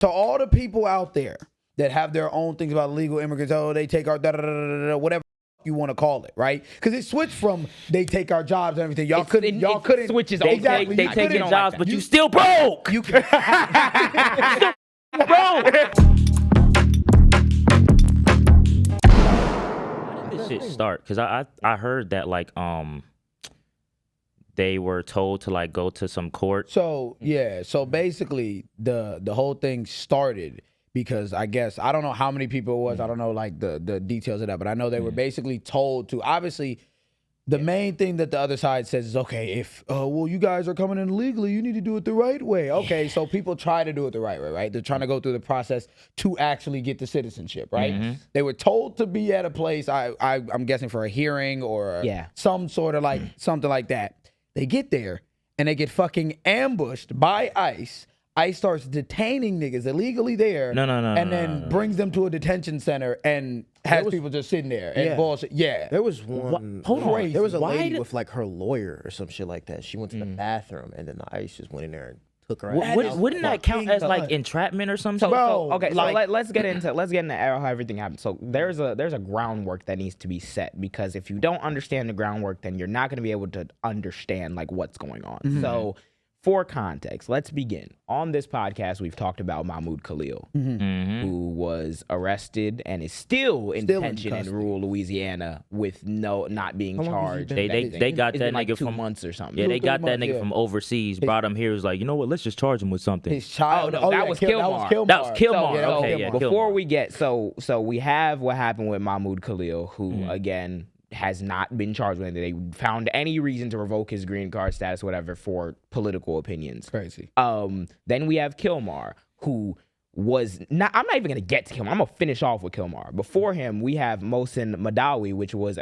To all the people out there that have their own things about illegal immigrants, oh, they take our whatever you want to call it, right? Because it switched from they take our jobs and everything. Y'all couldn't switches. Exactly. They take your jobs, but you still broke. You can. How did this shit start? Because I heard that like they were told to like go to some court. So yeah, so basically the whole thing started because I guess I don't know how many people it was. I don't know like the details of that, but I know they were basically told to obviously. The main thing that the other side says is, okay, if, well, you guys are coming in illegally, you need to do it the right way. Okay, so people try to do it the right way, right? They're trying to go through the process to actually get the citizenship, right? They were told to be at a place, I'm guessing for a hearing or some sort of like, something like that. They get there and they get fucking ambushed by ICE. ICE starts detaining niggas illegally there. And then brings them to a detention center and has people just sitting there and bullshit. Yeah. There was one. Hold on. There was a lady with like her lawyer or some shit like that. She went to the bathroom and then the ICE just went in there and took her out. Wouldn't that count as like entrapment or something? Okay, so let's get into how everything happened. So there's a groundwork that needs to be set, because if you don't understand the groundwork, then you're not going to be able to understand like what's going on. So for context, let's begin. On this podcast, we've talked about Mahmoud Khalil, who was arrested and is still in detention in rural Louisiana with not being charged. They got that like nigga 2 from months or something. Yeah, they got that nigga from overseas, brought him here, was like, you know what, let's just charge him with something. His child. That was Kilmar. That was Kilmar. Before we get so we have what happened with Mahmoud Khalil, who again has not been charged with anything. They found any reason to revoke his green card status, whatever, for political opinions. Crazy. Then we have Kilmar, who was not. I'm not even gonna get to Kilmar. I'm gonna finish off with Kilmar. Before him, we have Mohsen Madawi, which was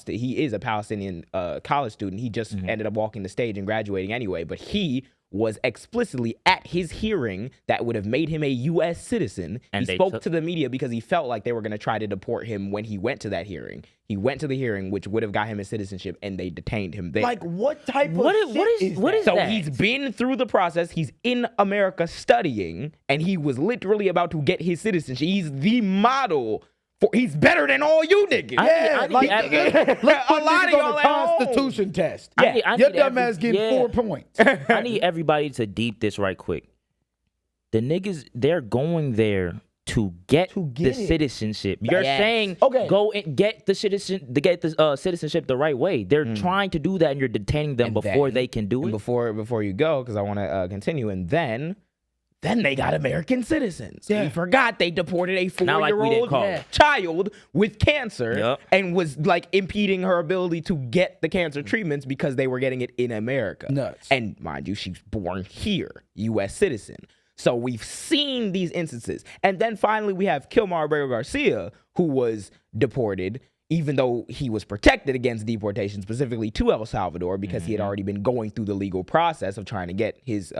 he is a Palestinian college student. He just ended up walking the stage and graduating anyway, but he was explicitly at his hearing that would have made him a U.S. citizen. And he spoke to the media because he felt like they were going to try to deport him when he went to that hearing. He went to the hearing, which would have got him his citizenship, and they detained him there. Like, what type of what shit is so that? He's been through the process. He's in America studying, and he was literally about to get his citizenship. He's the model. He's better than all you niggas. Let's put niggas on the Constitution test. Your dumb ass getting 4 points. I need everybody to deep this right quick. The niggas, they're going there to get the citizenship. You're saying go and get the citizenship the right way. They're trying to do that, and you're detaining them before they can do it. Before you go, because I want to continue, and then they got American citizens. We forgot they deported a 4-year-old child with cancer and was like impeding her ability to get the cancer treatments because they were getting it in America. Nuts. And mind you, she's born here, U.S. citizen. So we've seen these instances. And then finally we have Kilmar Abreu Garcia, who was deported, even though he was protected against deportation, specifically to El Salvador, because he had already been going through the legal process of trying to get his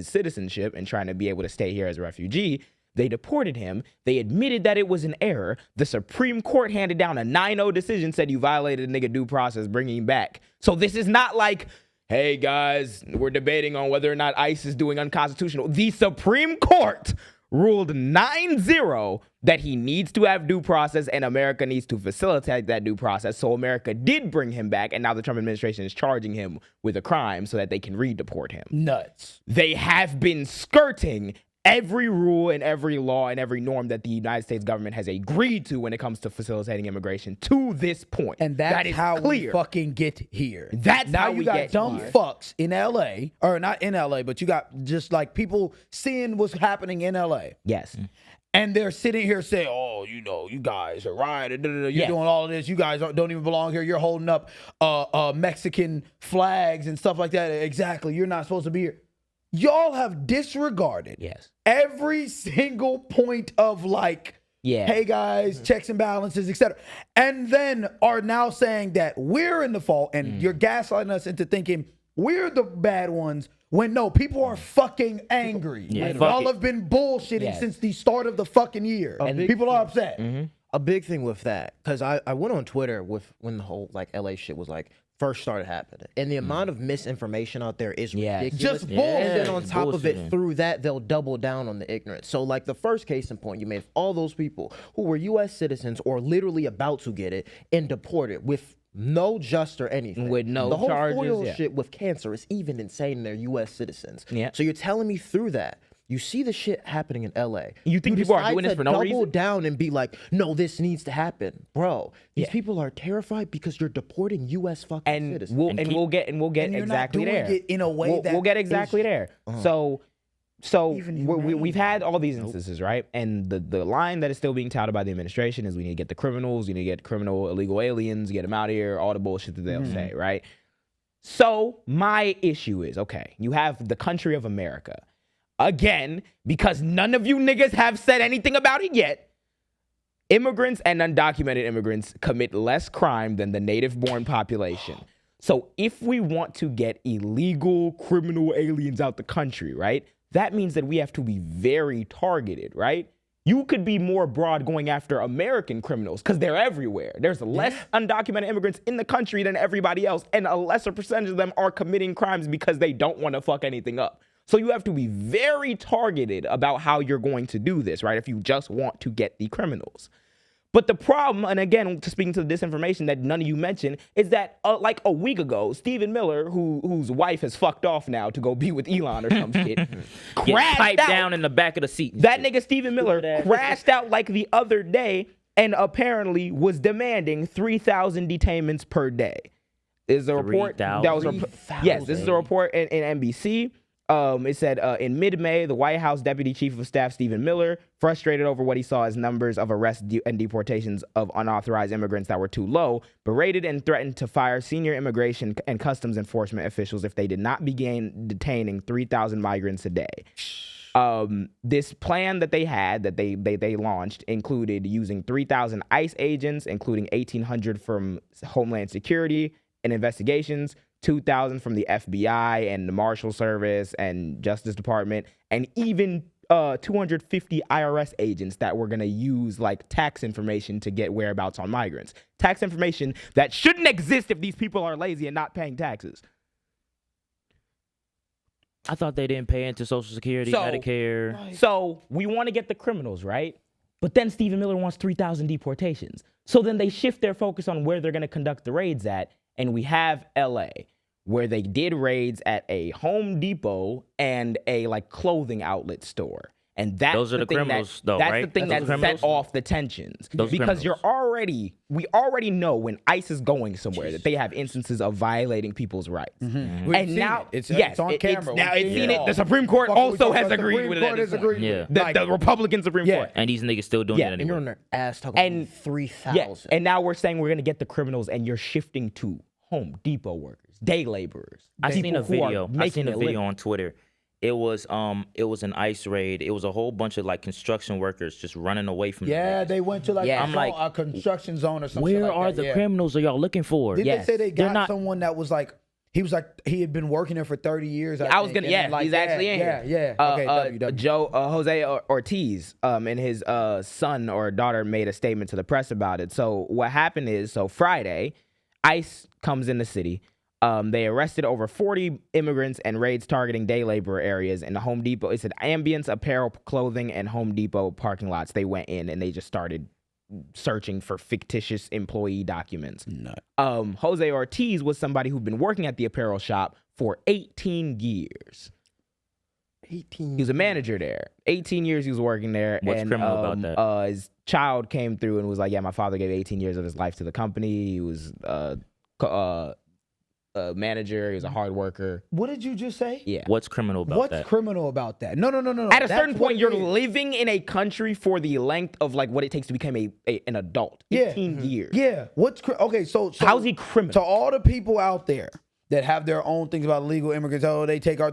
citizenship and trying to be able to stay here as a refugee. They deported him. They admitted that it was an error. The Supreme Court handed down a 9-0 decision, said you violated a nigga due process, bringing him back. So this is not like, hey guys, we're debating on whether or not ICE is doing unconstitutional. The Supreme Court ruled 9-0 that he needs to have due process and America needs to facilitate that due process. So America did bring him back, and now the Trump administration is charging him with a crime so that they can redeport him. Nuts. They have been skirting every rule and every law and every norm that the United States government has agreed to when it comes to facilitating immigration to this point. And that is how we fucking get here. That's now how we get dumb fucks in LA, or not in LA, but you got just like people seeing what's happening in LA. Yes. And they're sitting here saying, oh, you know, you guys are rioting. You're doing all of this. You guys don't even belong here. You're holding up Mexican flags and stuff like that. Exactly. You're not supposed to be here. Y'all have disregarded every single point of like, hey guys, checks and balances, etc. And then are now saying that we're in the fault and you're gaslighting us into thinking we're the bad ones when no, people are fucking angry. Y'all have been bullshitting since the start of the fucking year. And people are upset. A big thing with that, because I went on Twitter when the whole like LA shit was like first started happening. And the amount of misinformation out there is ridiculous. Just bullshit. And then on top of it, through that, they'll double down on the ignorance. So like the first case in point you made, all those people who were U.S. citizens or literally about to get it and deported with no just or anything. With no the whole charges, foil shit with cancer is even insane. They're U.S. citizens. Yeah. So you're telling me through that, you see the shit happening in L.A. You think people are doing this for no reason? Double down and be like, no, this needs to happen, bro. These people are terrified because you're deporting U.S. fucking citizens. We'll get exactly there. It in a way we'll get exactly there. So we've had all these instances, right? And the line that is still being touted by the administration is we need to get the criminals, you need to get criminal illegal aliens, get them out of here, all the bullshit that they'll say, right? So my issue is, okay, you have the country of America. Again, because none of you niggas have said anything about it yet, immigrants and undocumented immigrants commit less crime than the native-born population. So if we want to get illegal criminal aliens out the country, right, that means that we have to be very targeted, right? You could be more broad going after American criminals because they're everywhere. There's less undocumented immigrants in the country than everybody else, and a lesser percentage of them are committing crimes because they don't want to fuck anything up. So you have to be very targeted about how you're going to do this, right? If you just want to get the criminals. But the problem, and again, speaking to the disinformation that none of you mentioned, is that like a week ago, Stephen Miller, whose wife has fucked off now to go be with Elon or some shit, crashed out down in the back of the seat. That nigga Stephen Miller crashed out like the other day and apparently was demanding 3,000 detainments per day. Is a report that was yes, this is a report in NBC. It said in mid-May, the White House Deputy Chief of Staff Stephen Miller, frustrated over what he saw as numbers of arrests and deportations of unauthorized immigrants that were too low, berated and threatened to fire senior immigration and customs enforcement officials if they did not begin detaining 3,000 migrants a day. This plan that they had, that they launched, included using 3,000 ICE agents, including 1,800 from Homeland Security and investigations, 2,000 from the FBI and the Marshal Service and Justice Department, and even 250 IRS agents that were going to use like tax information to get whereabouts on migrants. Tax information that shouldn't exist if these people are lazy and not paying taxes. I thought they didn't pay into Social Security, Medicare. So we want to get the criminals, right? But then Stephen Miller wants 3,000 deportations. So then they shift their focus on where they're going to conduct the raids at. And we have LA, where they did raids at a Home Depot and a like clothing outlet store. And that's those are the criminals, though, that's right? the thing that set off the tensions. Because we already know when ICE is going somewhere that they have instances of violating people's rights. And now it's on camera. It's seen it. The Supreme Court also has agreed with it. The Republican Supreme Court. And these niggas still doing it anyway. And you're on their ass talking about 3,000. And now we're saying we're going to get the criminals, and you're shifting to Home Depot workers, day laborers. I seen a video on Twitter. It was an ICE raid. It was a whole bunch of like construction workers just running away from they went to a construction zone or something. Where are the criminals are y'all looking for? Did they say they got someone that was like he had been working there for 30 years? I was gonna he's actually in here. Okay, Jose Ortiz and his son or daughter made a statement to the press about it. So what happened is, Friday, ICE comes in the city. They arrested over 40 immigrants and raids targeting day laborer areas in the Home Depot. It said Ambience, apparel, clothing, and Home Depot parking lots. They went in and they just started searching for fictitious employee documents. Jose Ortiz was somebody who'd been working at the apparel shop for 18 years. 18. He was a manager there. 18 years he was working there. What's criminal about that? His child came through and was like, yeah, my father gave 18 years of his life to the company. He was a manager. He was a hard worker. What did you just say? Yeah. What's criminal about that? What's criminal about that? No. At a certain point, you're living in a country for the length of like what it takes to become an adult. 18 years. Yeah. Okay, so how's he criminal? To all the people out there that have their own things about illegal immigrants. Oh, they take our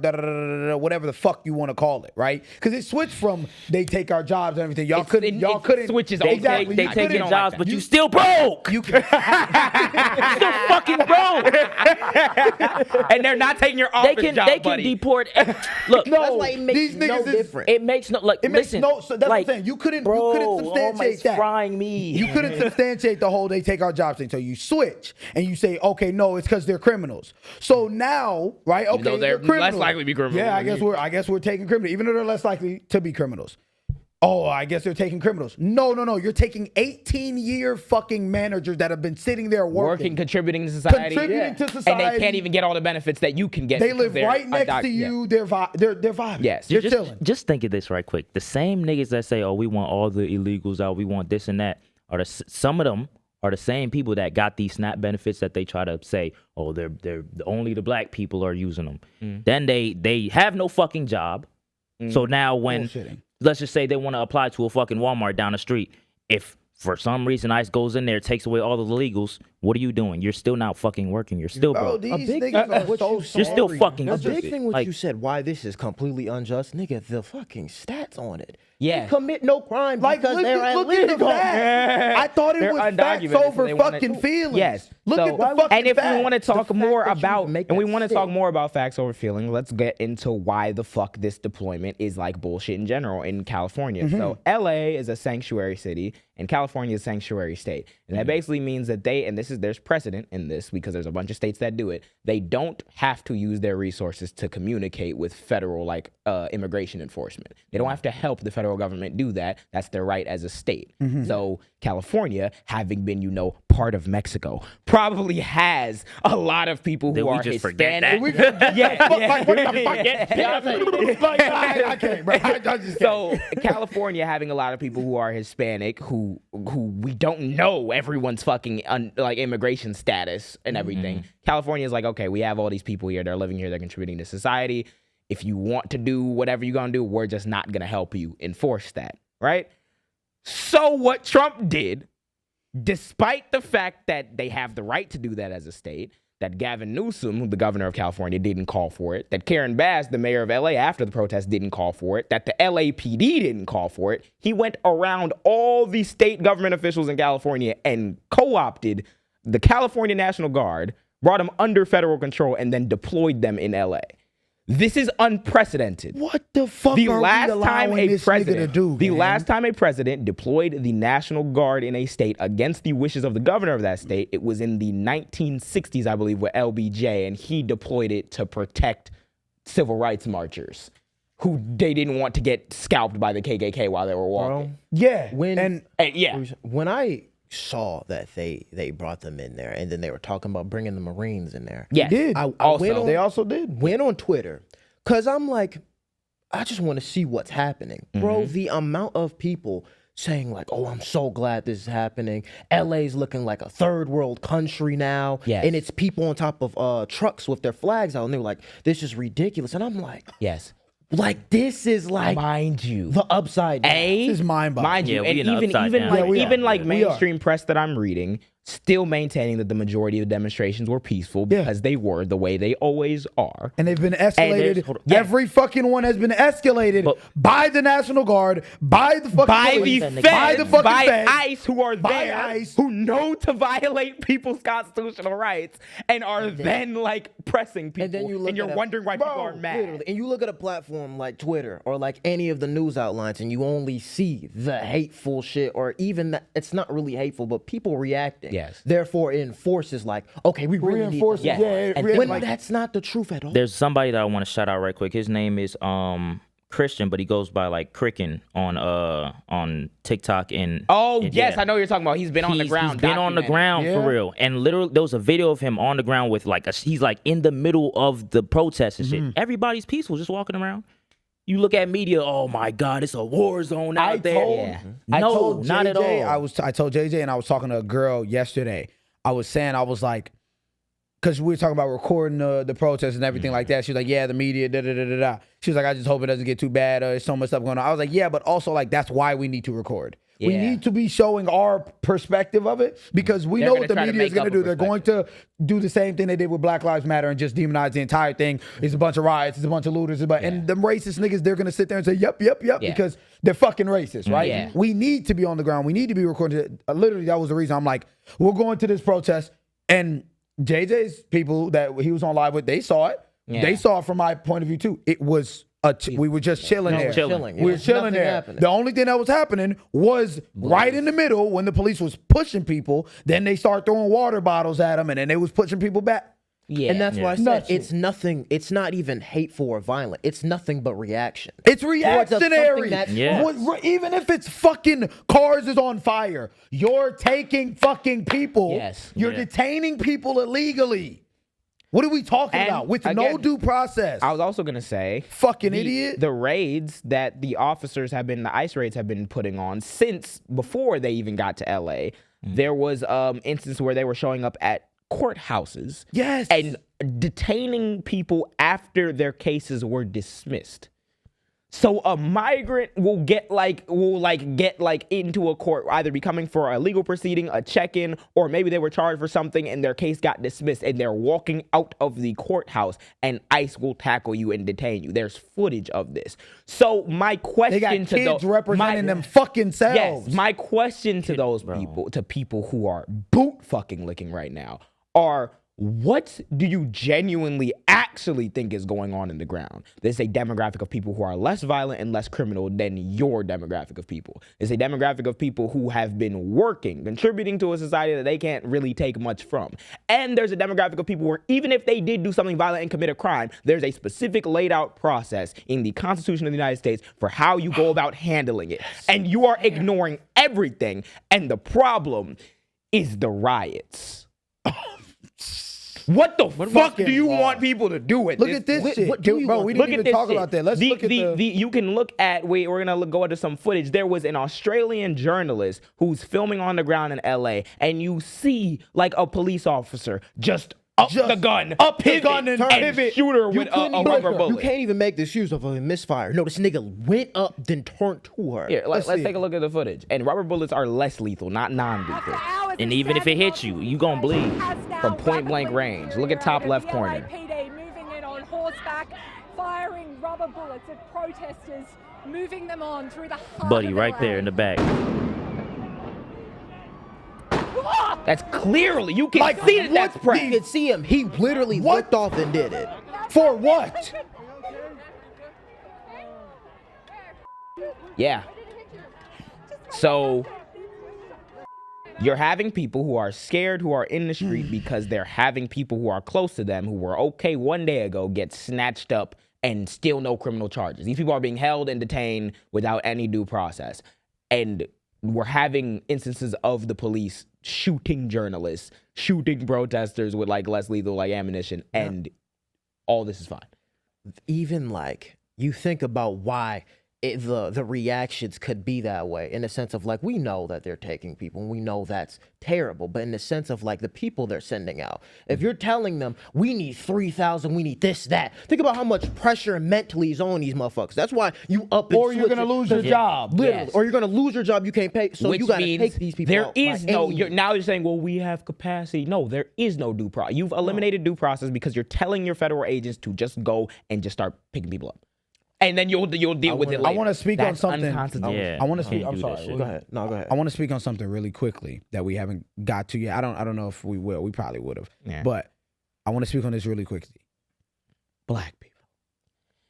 whatever the fuck you want to call it, right? Because it switched from they take our jobs and everything. Y'all couldn't switches exactly. They take your jobs, but you still broke. You still fucking broke. And they're not taking your office job, They can deport. Look, That's why it makes these no niggas difference. it makes no like. It makes listen, no. So that's like, what I'm saying. You couldn't bro, substantiate that. frying me. You couldn't substantiate the whole they take our jobs thing. So you switch and you say, okay, no, it's because they're criminals. So now, right? Okay, though they're criminals. less likely to be criminals. Yeah, I guess we're taking criminals, even though they're less likely to be criminals. Oh, I guess they're taking criminals. No. You're taking 18-year fucking managers that have been sitting there working, contributing to society. To society. And they can't even get all the benefits that you can get. They live right next to you. They're vibing. Yes. They're chilling. Just think of this right quick. The same niggas that say, "Oh, we want all the illegals out. We want this and that," are some of them are the same people that got these SNAP benefits that they try to say, "Oh, they're only the black people are using them." Then they have no fucking job. So now when let's just say they want to apply to a fucking Walmart down the street, if for some reason ICE goes in there, takes away all the illegals, what are you doing? You're still not fucking working. You're still broke. These niggas are so You're still fucking A stupid. big thing what Like, you said, why this is completely unjust, nigga, the fucking stats on it. Yeah. They commit no crime Like, because look they're at illegal. the facts. I thought it They're was facts undocumented, so over they wanna- fucking feelings. Yes. Look So- at the fucking And if facts. we want to talk The more fact that you about, can make and we that want to stick. talk more about facts over feeling, let's get into why the fuck this deployment is like bullshit in general in California. So LA is a sanctuary city and California is a sanctuary state. And that basically means that there's precedent in this because there's a bunch of states that do it. They don't have to use their resources to communicate with federal immigration enforcement. They don't have to help the federal government do that. That's their right as a state. So California, having been, part of Mexico, probably has a lot of people who are Hispanic. What the fuck? I can't, bro. I just can't. So California having a lot of people who are Hispanic, who we don't know everyone's fucking immigration status and everything. California is like, okay, we have all these people here. They're living here. They're contributing to society. If you want to do whatever you're gonna do, we're just not gonna help you enforce that, right? So what Trump did, despite the fact that they have the right to do that as a state, that Gavin Newsom, the governor of California, didn't call for it, that Karen Bass, the mayor of LA after the protest, didn't call for it, that the LAPD didn't call for it, he went around all the state government officials in California and co-opted the California National Guard, brought them under federal control, and then deployed them in LA. This is unprecedented. What the fuck The are last we time allowing a this nigga president, to do, the man? last time a president deployed the National Guard in a state against the wishes of the governor of that state, it was in the 1960s, I believe, with LBJ, and he deployed it to protect civil rights marchers who they didn't want to get scalped by the KKK while they were walking. Yeah. When And I saw that they brought them in there, and then they were talking about bringing the Marines in there. Yes. did. I They also did. went on Twitter because I'm like, I just want to see what's happening, bro. The amount of people saying like, "Oh, I'm so glad this is happening." LA's looking like a third world country now, and it's people on top of trucks with their flags out, and they were like, "This is ridiculous," and I'm like, Yes. Like this is like mind you the upside down. This is mind-boggling. Mind you, Yeah, and we in the even upside down. like Yeah, we even are. like Yeah, we are. mainstream press that I'm reading still maintaining that the majority of the demonstrations were peaceful because they were the way they always are. And they've been escalated. hold on. Every fucking one has been escalated by the National Guard, by the fucking police, by the fucking feds, ICE, who are by there, ICE. who know to violate people's constitutional rights and are then like pressing people. And then you look you're at wondering why people are mad. Literally. And you look at a platform like Twitter or like any of the news outlets, and you only see the hateful shit, or even that it's not really hateful, but people reacting. Yes. Therefore, it enforces like, okay, we really Reinforces, need them. yeah, And really, When like, that's not the truth at all. There's somebody that I want to shout out right quick. His name is Christian, but he goes by like Kicken on TikTok and Yes, I know what you're talking about. He's been on the ground. He's been on the ground Yeah. for real. And literally there was a video of him on the ground with like he's like in the middle of the protest and shit. Everybody's peaceful, just walking around. You look at media, oh my God, it's a war zone out there. I No, told not JJ, at all. I told JJ, and I was talking to a girl yesterday. I was like, because we were talking about recording the protests and everything like that. She was like, yeah, the media, da-da-da-da-da. She was like, I just hope it doesn't get too bad. There's so much stuff going on. I was like, yeah, but also like that's why we need to record. We need to be showing our perspective of it because we know what the media is going to do. They're going to do the same thing they did with Black Lives Matter and just demonize the entire thing. It's a bunch of riots. It's a bunch of looters. And them racist niggas, they're going to sit there and say, yep, because they're fucking racist, right? Yeah. We need to be on the ground. We need to be recording. Literally, that was the reason I'm like, we're going to this protest. And JJ's people that he was on live with, they saw it. Yeah. They saw it from my point of view, too. It was... we were just chilling there. We were chilling there. Happening. The only thing that was happening was right in the middle when the police was pushing people. Then they start throwing water bottles at them, and then they was pushing people back. Yeah, and that's why I said it's nothing. It's not even hateful or violent. It's nothing but reaction. It's reactionary. Even if it's fucking cars is on fire, you're taking fucking people. Yes. You're detaining people illegally. What are we talking about? With no due process. I was also going to say, fucking idiot. The raids that the officers have been, the ICE raids have been putting on since before they even got to LA, there was instances where they were showing up at courthouses. Yes. And detaining people after their cases were dismissed. So a migrant will get into a court, either be coming for a legal proceeding, a check-in, or maybe they were charged for something and their case got dismissed and they're walking out of the courthouse and ICE will tackle you and detain you. There's footage of this. So my question they got kids representing them fucking selves. Yes, my question to those people, to people who are boot fucking licking right now, are what do you genuinely actually think is going on in the ground? There's a demographic of people who are less violent and less criminal than your demographic of people. There's a demographic of people who have been working, contributing to a society that they can't really take much from. And there's a demographic of people where even if they did do something violent and commit a crime, there's a specific laid out process in the Constitution of the United States for how you go about handling it. And you are ignoring everything. And the problem is the riots. What the fuck do you want people to do with this? Look at this shit. Bro, we didn't even talk about that. Let's look at you can look at, we're going to go into some footage. There was an Australian journalist who's filming on the ground in LA, and you see like a police officer just up the gun and pivot, shoot her with a rubber bullet. You can't even make the excuse of a misfire. No, this nigga went up, then turned to her. Here, let's take a look at the footage. And rubber bullets are less lethal, not non-lethal. And even if it hits you, you gonna bleed. From point blank range. Look at top left corner. Moving in on horseback, firing rubber bullets at protesters, moving them on through the heart Buddy, right there in the back. That's clearly, you can see that that's press. You can see him. He literally looked off and did it. For what? Yeah. So you're having people who are scared, who are in the street because they're having people who are close to them who were okay one day ago get snatched up and still no criminal charges. These people are being held and detained without any due process. And we're having instances of the police shooting journalists, shooting protesters with like less lethal like ammunition, and all this is fine. Even like you think about why the reactions could be that way, in the sense of like, we know that they're taking people and we know that's terrible, but in the sense of like the people they're sending out, if you're telling them we need 3,000, we need this, that, think about how much pressure mentally is on these motherfuckers. That's why you up and or you're gonna lose your job, literally, or you're gonna lose your job. You can't pay, so which you gotta take these people there out. Is no now you're saying, well, we have capacity. No, there is no due process. You've eliminated due process because you're telling your federal agents to just go and just start picking people up. And then you'll deal with it later. I want to speak on something. Yeah, I want to speak. I'm sorry. Go ahead. No, go ahead. I want to speak on something really quickly that we haven't got to yet. I don't know if we will. We probably would have. Yeah. But I want to speak on this really quickly. Black people.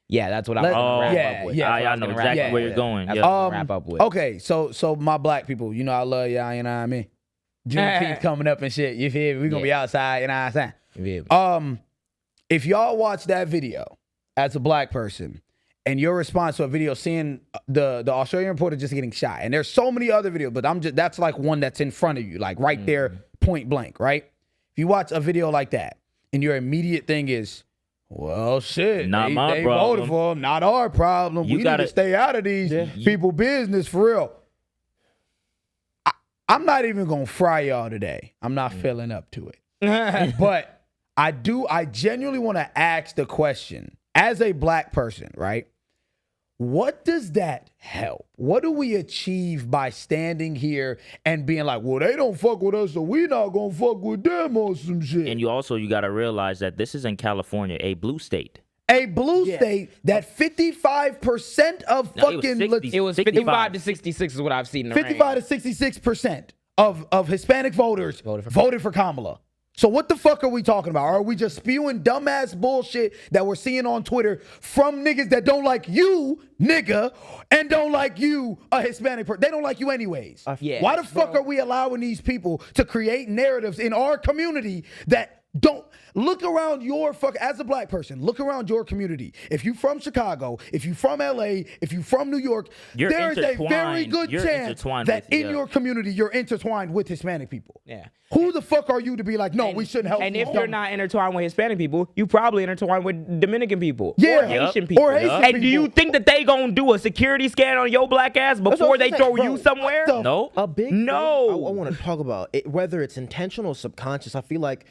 Yeah, that's what I was going to wrap up with. Yeah, I know exactly where you're going. That's what I'm wrap up with. Okay, so my black people, you know I love y'all, you know what I mean? Juneteenth coming up and shit, you feel me? We're going to be outside, you know what I'm saying? If y'all watch that video as a black person, and your response to a video seeing the Australian reporter just getting shot, and there's so many other videos, but that's like one that's in front of you, like right there, point blank, right? If you watch a video like that, and your immediate thing is, well, shit, not my they problem. voted for them, not our problem. We need to stay out of these people business for real. I'm not even gonna fry y'all today. I'm not feeling up to it, but I genuinely want to ask the question as a black person, right? what does that help? What do we achieve by standing here and being like, well, they don't fuck with us, so we not gonna fuck with them or some shit? And you got to realize that this is in California, a blue state. A blue state that 55% of fucking... It was 55 to 66 is what I've seen in the 55 to 66% of Hispanic voters voted for Kamala. So what the fuck are we talking about? Are we just spewing dumbass bullshit that we're seeing on Twitter from niggas that don't like you, nigga, and don't like you, a Hispanic person? They don't like you anyways. Why the fuck are we allowing these people to create narratives in our community that don't... Look around your as a black person, look around your community. If you're from Chicago, if you're from LA, if you're from New York, there is a very good chance that in your community you're intertwined with Hispanic people. Yeah. Who the fuck are you to be like, no, we shouldn't help? And if you're not intertwined with Hispanic people, you probably intertwined with Dominican people. Or Haitian people. And do you think that they gonna do a security scan on your black ass before they throw you somewhere? No. A big thing I want to talk about it, whether it's intentional or subconscious. I feel like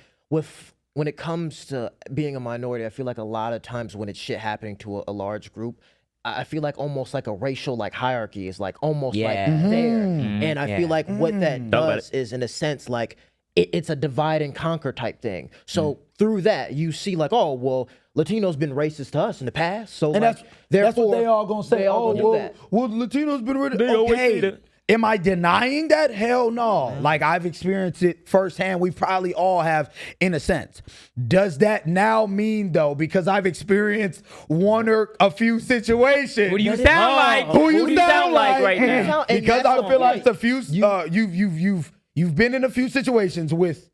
when it comes to being a minority, I feel like a lot of times when it's shit happening to a large group, I feel like almost like a racial like hierarchy is like almost like there. And I feel like what that does is in a sense like it's a divide and conquer type thing. So through that you see like, oh, well, Latinos been racist to us in the past. So and like, that's what they all gonna say. Oh, well, Latinos been racist. Okay. Am I denying that? Hell no. Like, I've experienced it firsthand. We probably all have, in a sense. Does that now mean, though, because I've experienced one or a few situations? Who do you sound like? Who you sound like right now? Because I feel like the few you've been in a few situations with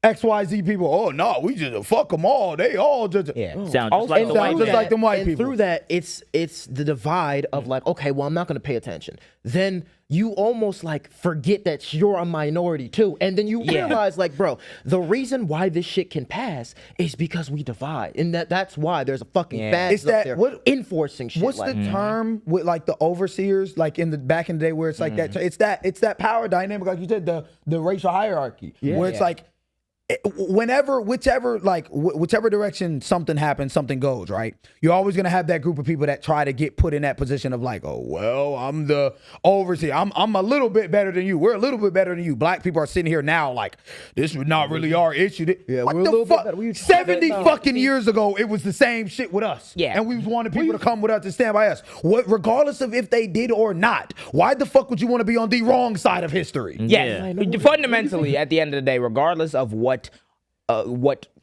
XYZ people. Oh no, we just fuck them all. They all just sound just like the white just like them white people. Through that, it's the divide of like, okay, well, I'm not going to pay attention. Then you almost like forget that you're a minority too, and then you realize like, bro, the reason why this shit can pass is because we divide, and that's why there's a fucking fascist up there enforcing shit. What's like the term with like the overseers, like back in the day where it's like that? It's that power dynamic, like you said, the racial hierarchy, where it's like, whichever direction something happens, something goes, right? You're always gonna have that group of people that try to get put in that position of like, oh well, I'm the overseer. I'm a little bit better than you. We're a little bit better than you. Black people are sitting here now like, this is not really our issue. Yeah, what we're the a little fuck? bit better. 70 fucking years ago, it was the same shit with us. Yeah. And we wanted people to come with us to stand by us. Regardless of if they did or not. Why the fuck would you want to be on the wrong side of history? Yes. Fundamentally, at the end of the day, regardless of what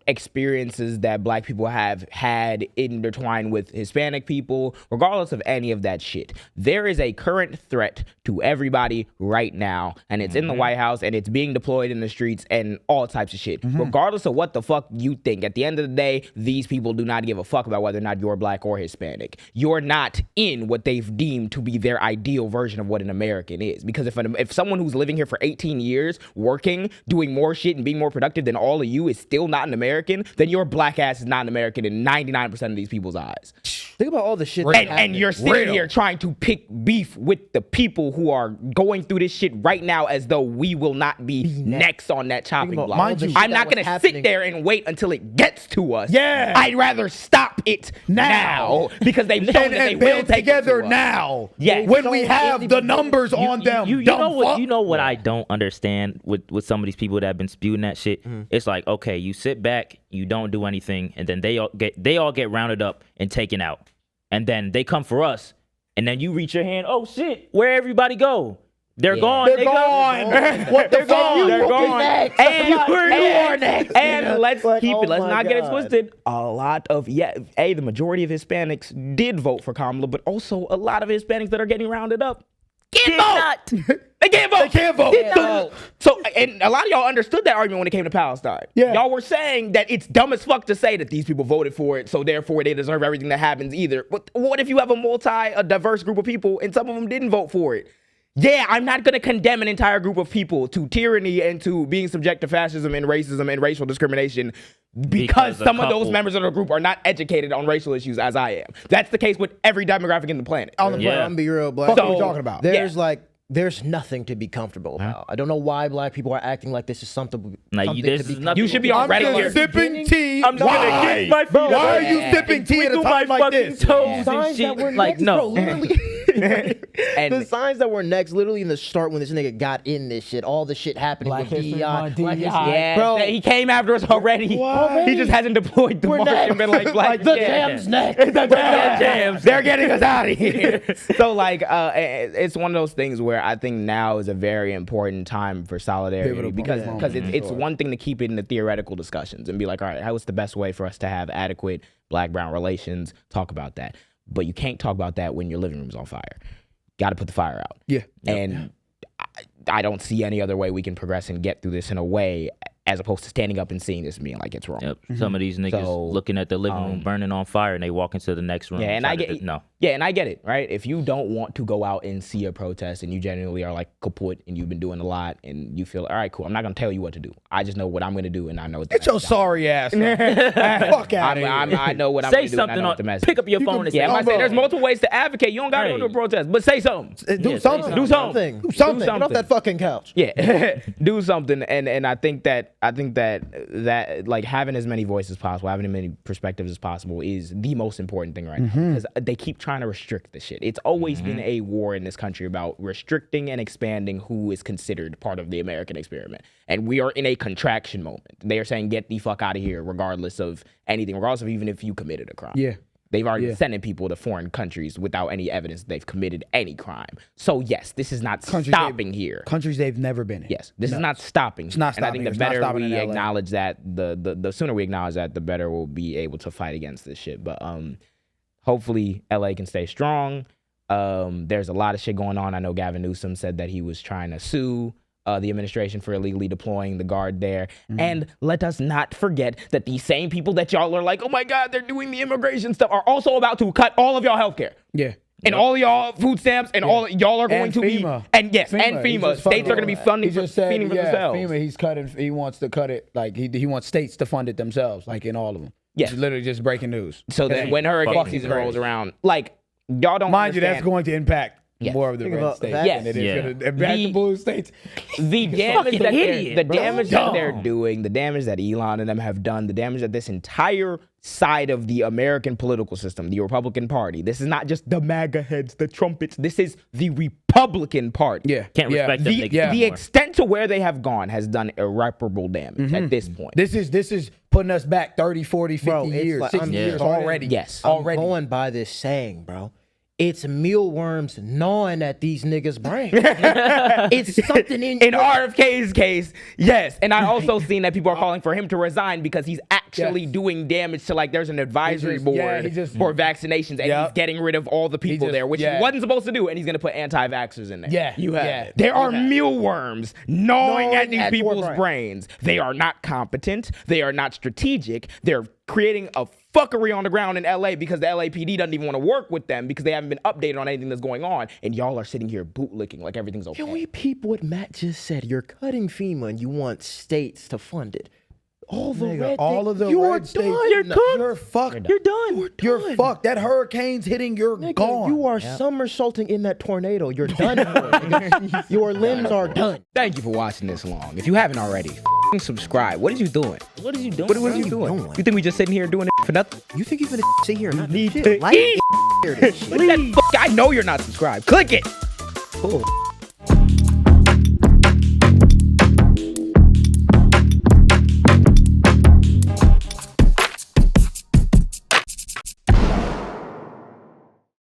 experiences that black people have had intertwined with Hispanic people, regardless of any of that shit, there is a current threat to everybody right now, and it's in the White House, and it's being deployed in the streets and all types of shit. Regardless of what the fuck you think, at the end of the day, these people do not give a fuck about whether or not you're black or Hispanic. You're not in what they've deemed to be their ideal version of what an American is. Because if someone who's living here for 18 years, working, doing more shit and being more productive than all of you is still not an American, then your black ass is not an American in 99% of these people's eyes. Think about all the shit and you're sitting here trying to pick beef with the people who are going through this shit right now as though we will not be next on that chopping block. I'm not going to sit there and wait until it gets to us. Yeah. I'd rather stop it now because they've shown that they will take together it to now. Yeah. When we have the numbers on them. You know what I don't understand with some of these people that have been spewing that shit? It's like, okay, you sit back, you don't do anything, and then they all get rounded up and taken out. And then they come for us, and then you reach your hand, oh shit, where everybody go? They're gone. They're gone. What the fuck? They're gone. And let's keep it. Let's not get it twisted. A lot of the majority of Hispanics did vote for Kamala, but also a lot of Hispanics that are getting rounded up can't vote. They can't vote. They can't vote. So, and a lot of y'all understood that argument when it came to Palestine. Yeah. Y'all were saying that it's dumb as fuck to say that these people voted for it, so therefore they deserve everything that happens either. But what if you have a diverse group of people and some of them didn't vote for it? Yeah, I'm not going to condemn an entire group of people to tyranny and to being subject to fascism and racism and racial discrimination because some of those members of the group are not educated on racial issues as I am. That's the case with every demographic in the planet. I'm gonna be real, black. What are we talking about? There's like there's nothing to be comfortable about. I don't know why black people are acting like this is something. Like, something there's to be nothing- comfortable You should be about. on Reddit. I'm just sipping tea. I'm just gonna get my feet Why up are you and sipping tea at a twinkle time my like fucking this? toes and Signs shit. that were Like, next, no. bro, literally. And- the signs that were next, literally in the start when this nigga got in this shit, all the shit happening Black with History DEI. Month, Black DEI. History- Yeah, bro, he came after us already. What? He just hasn't deployed the march and been like, the yeah. jam's next. The jams. They're getting us out of here. So like, it's one of those things where I think now is a very important time for solidarity Pivotal because moment. it's one thing to keep it in the theoretical discussions and be like, all right, what's the best way for us to have adequate black-brown relations? Talk about that, but you can't talk about that when your living room's on fire. Got to put the fire out. Yeah. And I don't see any other way we can progress and get through this in a way as opposed to standing up and seeing this and being like, it's wrong. Yep. Some of these niggas So, looking at the living room burning on fire and they walk into the next room. Yeah, and I get no. Yeah, and I get it, right? If you don't want to go out and see a protest and you genuinely are like kaput and you've been doing a lot and you feel, all right, cool, I'm not gonna tell you what to do. I just know what I'm gonna do and I know what Get your sorry ass. Fuck out of here. I know what I'm Say gonna do. And I something know on. what the message. Pick up your phone and say, Yeah, I bro. say there's multiple ways to advocate. You don't gotta go to a Right. protest, but say something. Do Yeah, something. Do something. Do something. Get off that fucking couch. Yeah, do something, and I think that like having as many voices as possible, having as many perspectives as possible is the most important thing right now because they keep trying to restrict the shit. It's always been a war in this country about restricting and expanding who is considered part of the American experiment, and we are in a contraction moment. They are saying get the fuck out of here, regardless of anything, regardless of even if you committed a crime. Yeah. They've already been sending people to foreign countries without any evidence they've committed any crime. So yes, this is not stopping here. Countries they've never been in. Yes, this is not stopping. It's not and I stopping think the here. It's not better stopping in we LA. acknowledge that, the sooner we acknowledge that, the better we'll be able to fight against this shit. But hopefully LA can stay strong. There's a lot of shit going on. I know Gavin Newsom said that he was trying to sue the administration for illegally deploying the guard there. And let us not forget that these same people that y'all are like, oh my God, they're doing the immigration stuff, are also about to cut all of y'all healthcare. Yeah. And all of y'all food stamps and all y'all are going And to FEMA. be and yes, FEMA. and He FEMA. just States are going to be funding He for just said, feeding for themselves. FEMA, he's cutting. He wants to cut it. Like he wants states to fund it themselves, like in all of them. Yeah. It's literally just breaking news. So that when hurricane fucking season crazy. rolls around, like y'all don't Mind you, that's understand. going to impact Yes. more of the Think red about states that. than it is Yeah. going to impact the blue states. The damage that idiot, the bro. damage that they're doing, the damage that Elon and them have done, the damage that this entire side of the American political system, the Republican Party. This is not just the MAGA heads, the trumpets. This is the Republican Party. Yeah. Can't respect them niggas The anymore. extent to where they have gone has done irreparable damage at this point. This is putting us back 30, 40, 50 Bro, it's years, like- 60 I'm years starting- already. Yes. I'm Already. going by this saying, bro. It's mealworms gnawing at these niggas' brains. It's something In RFK's case, yes. And I also seen that people are calling for him to resign because he's actually doing damage to, like, there's an advisory board for vaccinations and he's getting rid of all the people just- there, which he wasn't supposed to do, and he's going to put anti-vaxxers in there. Yeah, You have yeah. it. There are mealworms gnawing at these at your people's brain. brains. They are not competent. They are not strategic. They're creating a fuckery on the ground in LA because the LAPD doesn't even want to work with them because they haven't been updated on anything that's going on, and y'all are sitting here bootlicking like everything's okay. Can we peep what Matt just said? You're cutting FEMA and you want states to fund it. All the Nigga, red all thing- of the you're red states. done. You're cooked. You're fucked. You're done. You're fucked. That hurricane's hitting. You're Nigga, gone. you are somersaulting in that tornado. You're done. for, nigga. Your limbs are done. Thank you for watching this long. If you haven't already, subscribe. What is you doing? What is you doing? What are you doing? You think we just sitting here doing it for nothing? You think you're gonna sit here and not do Need shit? to Like eat. hear this shit. Click that I know you're not subscribed. Click it. Cool.